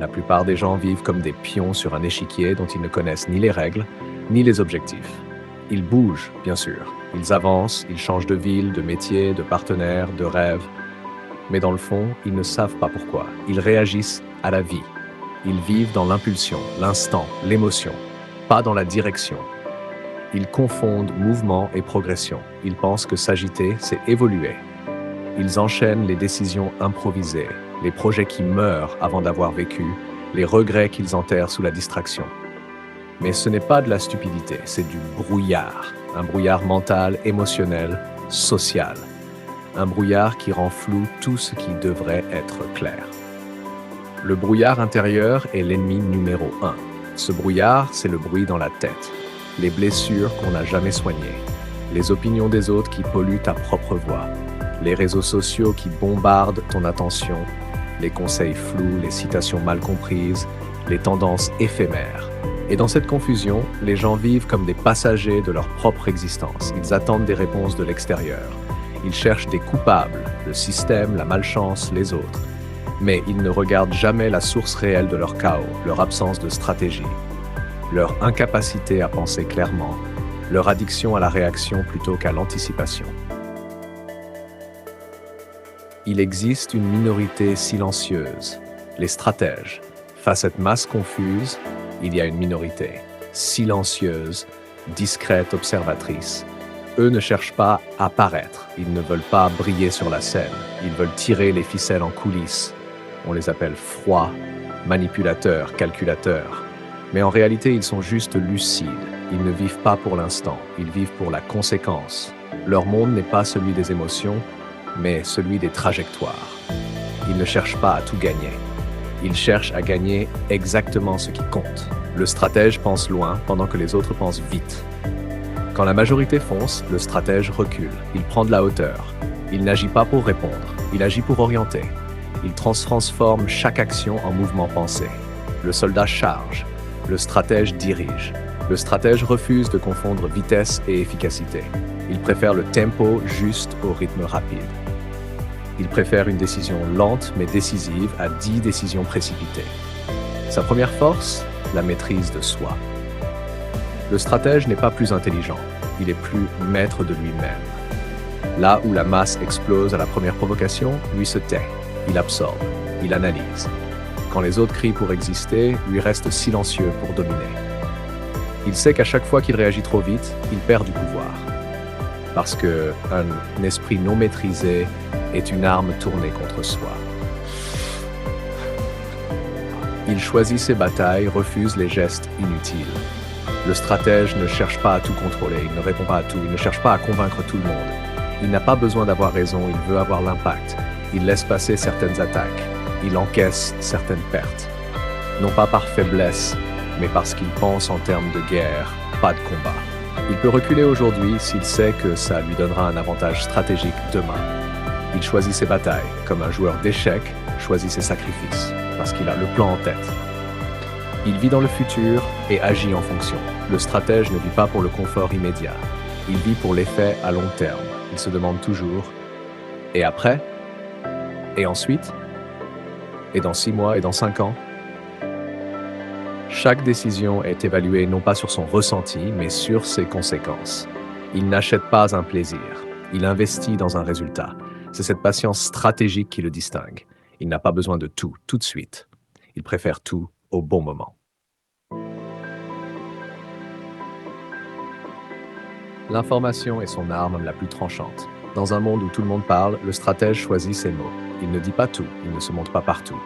La plupart des gens vivent comme des pions sur un échiquier dont ils ne connaissent ni les règles, ni les objectifs. Ils bougent, bien sûr. Ils avancent, ils changent de ville, de métier, de partenaire, de rêve. Mais dans le fond, ils ne savent pas pourquoi. Ils réagissent à la vie. Ils vivent dans l'impulsion, l'instant, l'émotion, pas dans la direction. Ils confondent mouvement et progression. Ils pensent que s'agiter, c'est évoluer. Ils enchaînent les décisions improvisées, les projets qui meurent avant d'avoir vécu, les regrets qu'ils enterrent sous la distraction. Mais ce n'est pas de la stupidité, c'est du brouillard. Un brouillard mental, émotionnel, social. Un brouillard qui rend flou tout ce qui devrait être clair. Le brouillard intérieur est l'ennemi numéro 1. Ce brouillard, c'est le bruit dans la tête, les blessures qu'on n'a jamais soignées, les opinions des autres qui polluent ta propre voix, les réseaux sociaux qui bombardent ton attention, les conseils flous, les citations mal comprises, les tendances éphémères. Et dans cette confusion, les gens vivent comme des passagers de leur propre existence. Ils attendent des réponses de l'extérieur. Ils cherchent des coupables, le système, la malchance, les autres. Mais ils ne regardent jamais la source réelle de leur chaos, leur absence de stratégie, leur incapacité à penser clairement, leur addiction à la réaction plutôt qu'à l'anticipation. Il existe une minorité silencieuse, les stratèges. Face à cette masse confuse, il y a une minorité silencieuse, discrète, observatrice. Eux ne cherchent pas à paraître, ils ne veulent pas briller sur la scène, ils veulent tirer les ficelles en coulisses. On les appelle froids, manipulateurs, calculateurs. Mais en réalité, ils sont juste lucides. Ils ne vivent pas pour l'instant, ils vivent pour la conséquence. Leur monde n'est pas celui des émotions, mais celui des trajectoires. Ils ne cherchent pas à tout gagner. Ils cherchent à gagner exactement ce qui compte. Le stratège pense loin pendant que les autres pensent vite. Quand la majorité fonce, le stratège recule. Il prend de la hauteur. Il n'agit pas pour répondre, il agit pour orienter. Il transforme chaque action en mouvement pensé. Le soldat charge, le stratège dirige. Le stratège refuse de confondre vitesse et efficacité. Il préfère le tempo juste au rythme rapide. Il préfère une décision lente mais décisive à 10 décisions précipitées. Sa première force, la maîtrise de soi. Le stratège n'est pas plus intelligent, il est plus maître de lui-même. Là où la masse explose à la première provocation, lui se tait, il absorbe, il analyse. Quand les autres crient pour exister, lui reste silencieux pour dominer. Il sait qu'à chaque fois qu'il réagit trop vite, il perd du pouvoir. Parce qu'un esprit non maîtrisé est une arme tournée contre soi. Il choisit ses batailles, refuse les gestes inutiles. Le stratège ne cherche pas à tout contrôler, il ne répond pas à tout, il ne cherche pas à convaincre tout le monde. Il n'a pas besoin d'avoir raison, il veut avoir l'impact. Il laisse passer certaines attaques, il encaisse certaines pertes. Non pas par faiblesse, mais parce qu'il pense en termes de guerre, pas de combat. Il peut reculer aujourd'hui s'il sait que ça lui donnera un avantage stratégique demain. Il choisit ses batailles, comme un joueur d'échecs choisit ses sacrifices, parce qu'il a le plan en tête. Il vit dans le futur et agit en fonction. Le stratège ne vit pas pour le confort immédiat. Il vit pour l'effet à long terme. Il se demande toujours « et après ? Et ensuite ? Et dans 6 mois et dans 5 ans ?» Chaque décision est évaluée non pas sur son ressenti, mais sur ses conséquences. Il n'achète pas un plaisir, il investit dans un résultat. C'est cette patience stratégique qui le distingue. Il n'a pas besoin de tout de suite. Il préfère tout au bon moment. L'information est son arme la plus tranchante. Dans un monde où tout le monde parle, le stratège choisit ses mots. Il ne dit pas tout, il ne se montre pas partout.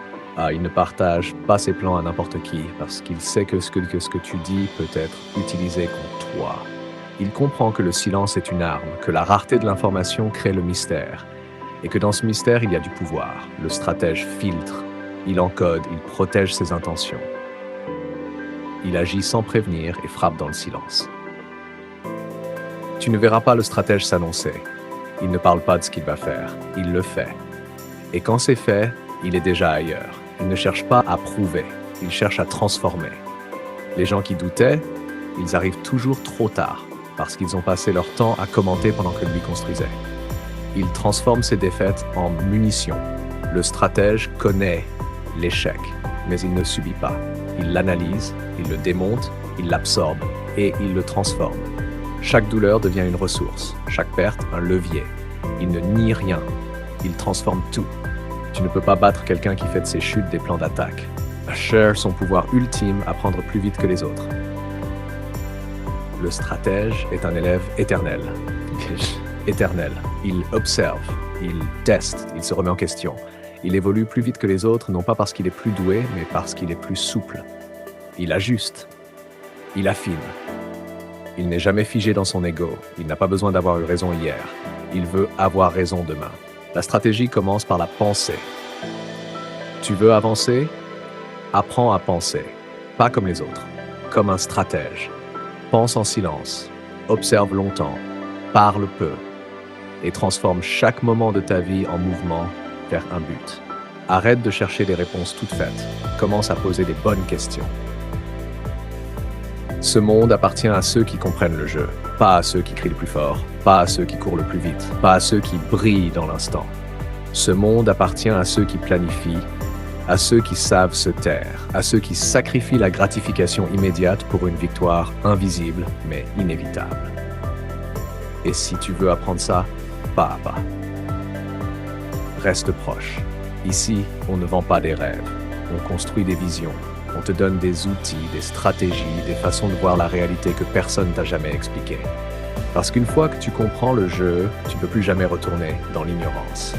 Il ne partage pas ses plans à n'importe qui, parce qu'il sait que ce que tu dis peut être utilisé contre toi. Il comprend que le silence est une arme, que la rareté de l'information crée le mystère, et que dans ce mystère, il y a du pouvoir. Le stratège filtre, il encode, il protège ses intentions. Il agit sans prévenir et frappe dans le silence. Tu ne verras pas le stratège s'annoncer. Il ne parle pas de ce qu'il va faire, il le fait. Et quand c'est fait, il est déjà ailleurs. Il ne cherche pas à prouver, il cherche à transformer. Les gens qui doutaient, ils arrivent toujours trop tard, parce qu'ils ont passé leur temps à commenter pendant que lui construisait. Il transforme ses défaites en munitions. Le stratège connaît l'échec. mais il ne subit pas. Il l'analyse, il le démonte, il l'absorbe et il le transforme. Chaque douleur devient une ressource, chaque perte un levier. Il ne nie rien, il transforme tout. Tu ne peux pas battre quelqu'un qui fait de ses chutes des plans d'attaque. Cher son pouvoir ultime à prendre plus vite que les autres. Le stratège est un élève éternel. Éternel. Il observe, il teste, il se remet en question. Il évolue plus vite que les autres, non pas parce qu'il est plus doué, mais parce qu'il est plus souple. Il ajuste, il affine. Il n'est jamais figé dans son ego, il n'a pas besoin d'avoir eu raison hier. Il veut avoir raison demain. La stratégie commence par la pensée. Tu veux avancer? Apprends à penser, pas comme les autres, comme un stratège. Pense en silence, observe longtemps, parle peu, et transforme chaque moment de ta vie en mouvement vers un but. Arrête de chercher des réponses toutes faites, commence à poser des bonnes questions. Ce monde appartient à ceux qui comprennent le jeu, pas à ceux qui crient le plus fort, pas à ceux qui courent le plus vite, pas à ceux qui brillent dans l'instant. Ce monde appartient à ceux qui planifient, à ceux qui savent se taire, à ceux qui sacrifient la gratification immédiate pour une victoire invisible mais inévitable. Et si tu veux apprendre ça, pas à pas. Reste proche. Ici, on ne vend pas des rêves, on construit des visions. On te donne des outils, des stratégies, des façons de voir la réalité que personne t'a jamais expliquée. Parce qu'une fois que tu comprends le jeu, tu ne peux plus jamais retourner dans l'ignorance.